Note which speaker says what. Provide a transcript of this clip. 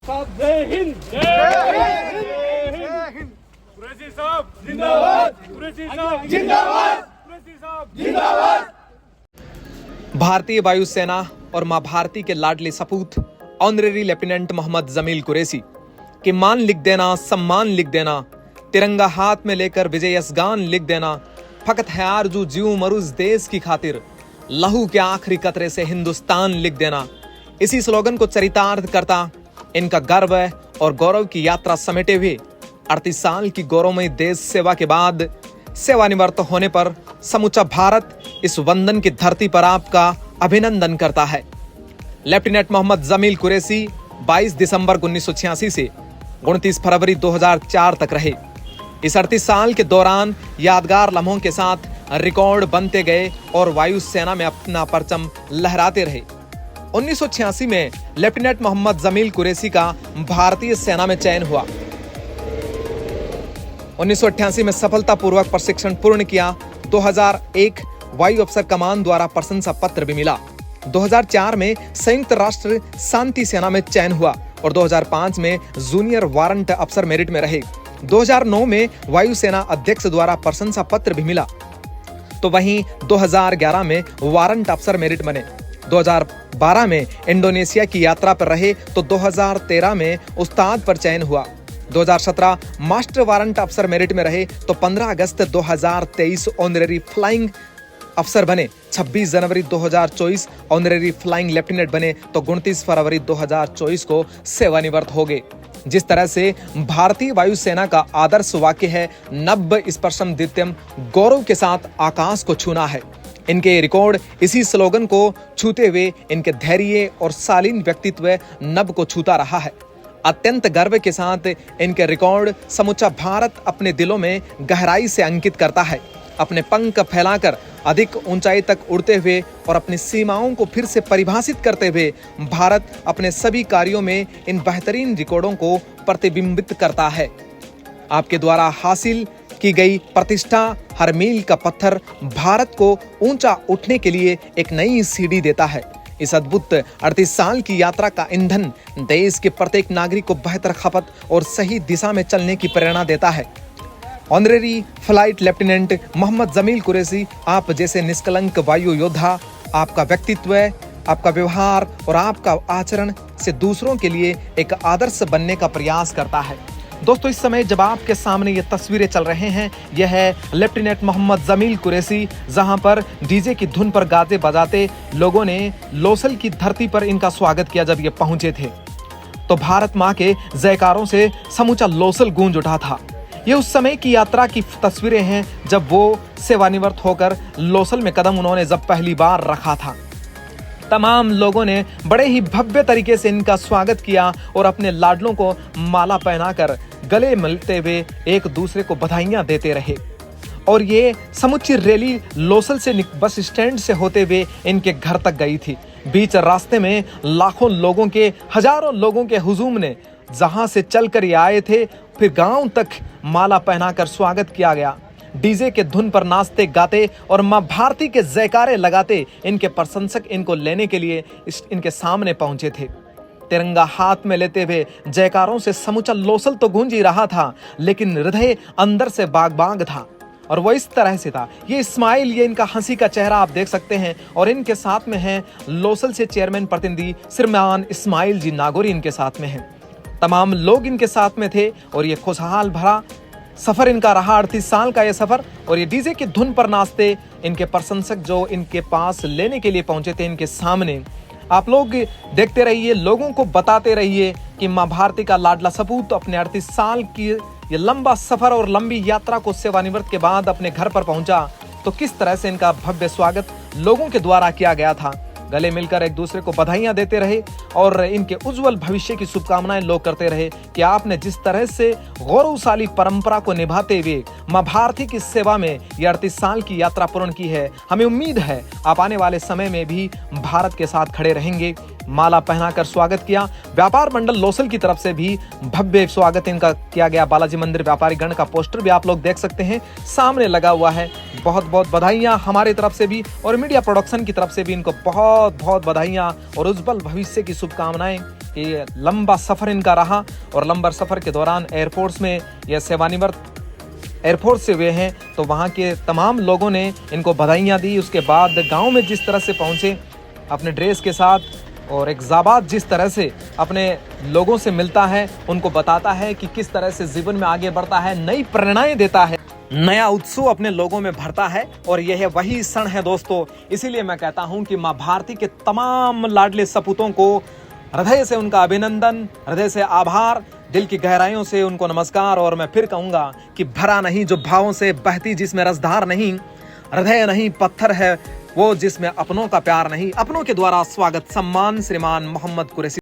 Speaker 1: साहब जय हिंद। कुरैशी साहब जिंदाबाद। कुरैशी साहब जिंदाबाद। कुरैशी साहब जिंदाबाद।
Speaker 2: भारतीय वायुसेना और मां भारती के लाडले सपूत ऑनरेरी लेफ्टिनेंट मोहम्मद जमील कुरैशी कि मान लिख देना, सम्मान लिख देना, तिरंगा हाथ में लेकर विजय यशगान लिख देना, फकत है आरजू जीव मरुज देश की खातिर, लहू के आखिरी कतरे से हिंदुस्तान लिख देना। इसी स्लोगन को चरितार्थ करता इनका गर्व और गौरव की यात्रा समेटे हुए 38 साल की गौरवमयी देश सेवा के बाद सेवानिवृत्त होने पर समूचा भारत इस वंदन की धरती पर आपका अभिनंदन करता है। लेफ्टिनेंट मोहम्मद जमील कुरैशी 22 दिसंबर 1986 से 29 फरवरी 2004 तक रहे। इस 38 साल के दौरान यादगार लम्हों के साथ रिकॉर्ड बनते गए और वायुसेना में अपना परचम लहराते रहे। 1986 में लेफ्टिनेंट मोहम्मद जमील कुरैशी का भारतीय सेना में चयन हुआ। 1988 में सफलतापूर्वक प्रशिक्षण पूर्ण किया। 2001 वायु अफसर कमान द्वारा प्रशंसा पत्र भी मिला। 2004 में संयुक्त राष्ट्र शांति सेना में चयन हुआ और 2005 में जूनियर वारंट अफसर मेरिट में रहे। 2009 में वायुसेना अध्यक्ष द्वारा प्रशंसा पत्र भी मिला। तो वहीं 2011 में वारंट अफसर मेरिट बने। 2012 में इंडोनेशिया की यात्रा पर रहे तो 2013 में उस्ताद पर चयन हुआ। 2017 मास्टर वारंट अफसर मेरिट में रहे तो 15 अगस्त 2023 ऑनरेरी फ्लाइंग अफसर बने। 26 जनवरी 2024 ऑनरेरी फ्लाइंग लेफ्टिनेंट बने तो 29 फरवरी 2024 को सेवानिवृत्त हो गए। जिस तरह से भारतीय वायुसेना का आदर्श वाक्य है, नभ स्पर्शम द्वितीयम, गौरव के साथ आकाश को छूना है। इनके रिकॉर्ड इसी स्लोगन को छूते हुए इनके धैर्य और शालीन व्यक्तित्व नभ को छूता रहा है। अत्यंत गर्व के साथ इनके रिकॉर्ड समूचा भारत अपने दिलों में गहराई से अंकित करता है। अपने पंख फैलाकर अधिक ऊंचाई तक उड़ते हुए और अपनी सीमाओं को फिर से परिभाषित करते हुए भारत अपने सभी कार्यों में इन बेहतरीन रिकॉर्डों को प्रतिबिंबित करता है। आपके द्वारा हासिल की गई प्रतिष्ठा हर मील का पत्थर भारत को ऊंचा उठने के लिए एक नई सीढ़ी देता है। इस अद्भुत 38 साल की यात्रा का ईंधन देश के प्रत्येक नागरिक को बेहतर खपत और सही दिशा में चलने की प्रेरणा देता है। Honorary flight lieutenant Mohammad Jamil Qureshi आप जैसे निष्कलंक वायु योद्धा, आपका व्यक्तित्व, आपका व्यवहार और आपका आचरण से दूसरों के लिए एक आदर्श बनने का प्रयास करता है। दोस्तों, इस समय जब आपके सामने ये तस्वीरें चल रहे हैं, यह है लेफ्टिनेंट मोहम्मद जमील कुरैशी, जहां पर डीजे की धुन पर गाजे बजाते लोगों ने लोसल की धरती पर इनका स्वागत किया। जब ये पहुंचे थे तो भारत मां के जयकारों से समूचा लोसल गूंज उठा था। ये उस समय की यात्रा की तस्वीरें हैं जब वो सेवानिवृत्त होकर लोसल में कदम उन्होंने जब पहली बार रखा था। तमाम लोगों ने बड़े ही भव्य तरीके से इनका स्वागत किया और अपने लाडलों को माला पहनाकर गले मिलते हुए एक दूसरे को बधाइयां देते रहे। और ये समुची रैली लोसल से बस स्टैंड से होते हुए इनके घर तक गई थी। बीच रास्ते में लाखों लोगों के, हजारों लोगों के हुजूम ने जहां से चलकर ये आए थे, फिर गांव तक माला पहनाकर स्वागत किया गया। डीजे के धुन पर नाचते गाते और मां भारती के जयकारे लगाते इनके प्रशंसक इनको लेने के लिए इनके सामने पहुंचे थे। तिरंगा हाथ में लेते हुए जयकारों से समूचा लोसल तो गूंज ही रहा था, लेकिन हृदय अंदर से बाग बाग था। और वो इस तरह से था, ये स्माइल, ये इनका हंसी का चेहरा आप देख सकते हैं। और इनके साथ में हैं लोसल से चेयरमैन प्रतिनिधि श्रीमान इस्माइल जी नागौरी, इनके साथ में हैं। तमाम लोग इनके साथ में थे और ये खुशहाल भरा सफर इनका रहा। 38 साल का ये सफर। और ये डीजे की धुन पर नाचते इनके प्रशंसक जो इनके पास लेने के लिए पहुंचे थे, इनके सामने आप लोग देखते रहिए, लोगों को बताते रहिए कि मां भारती का लाडला सपूत अपने 38 साल की ये लंबा सफर और लंबी यात्रा को सेवानिवृत्त के बाद अपने घर पर पहुंचा तो किस तरह से इनका भव्य स्वागत लोगों के द्वारा किया गया था। गले मिलकर एक दूसरे को बधाइयां देते रहे और इनके उज्जवल भविष्य की शुभकामनाएं लोग करते रहे कि आपने जिस तरह से गौरवशाली परंपरा को निभाते हुए मां भारती की सेवा में ये 38 साल की यात्रा पूर्ण की है। हमें उम्मीद है आप आने वाले समय में भी भारत के साथ खड़े रहेंगे। माला पहनाकर स्वागत किया। व्यापार मंडल लोसल की तरफ से भी भव्य स्वागत इनका किया गया। बालाजी मंदिर व्यापारी गण का पोस्टर भी आप लोग देख सकते हैं, सामने लगा हुआ है। बहुत बहुत बधाइयां हमारी तरफ से भी और मीडिया प्रोडक्शन की तरफ से भी इनको बहुत बहुत बधाइयां और उज्जवल भविष्य की शुभकामनाएं। कि लंबा सफ़र इनका रहा और लंबा सफ़र के दौरान एयरफोर्स में यह सेवानिवृत्त एयरफोर्स से हुए हैं। तो वहाँ के तमाम लोगों ने इनको बधाइयाँ दी। उसके बाद गांव में जिस तरह से पहुँचे अपने ड्रेस के साथ और एक ज़ाबात जिस तरह से अपने लोगों से मिलता है, उनको बताता है कि किस तरह से जीवन में आगे बढ़ता है, नई प्रेरणाएं देता है, नया उत्सव अपने लोगों में भरता है। और यह वही क्षण है दोस्तों। इसीलिए मैं कहता हूं कि मां भारती के तमाम लाडले सपूतों को हृदय से उनका अभिनंदन, हृदय से आभार, दिल की गहराइयों से उनको नमस्कार। और मैं फिर कहूंगा कि भरा नहीं जो भावों से बहती, जिसमें रसधार नहीं, हृदय नहीं पत्थर है वो, जिसमें अपनों का प्यार नहीं, अपनों के द्वारा स्वागत सम्मान श्रीमान मोहम्मद कुरैशी।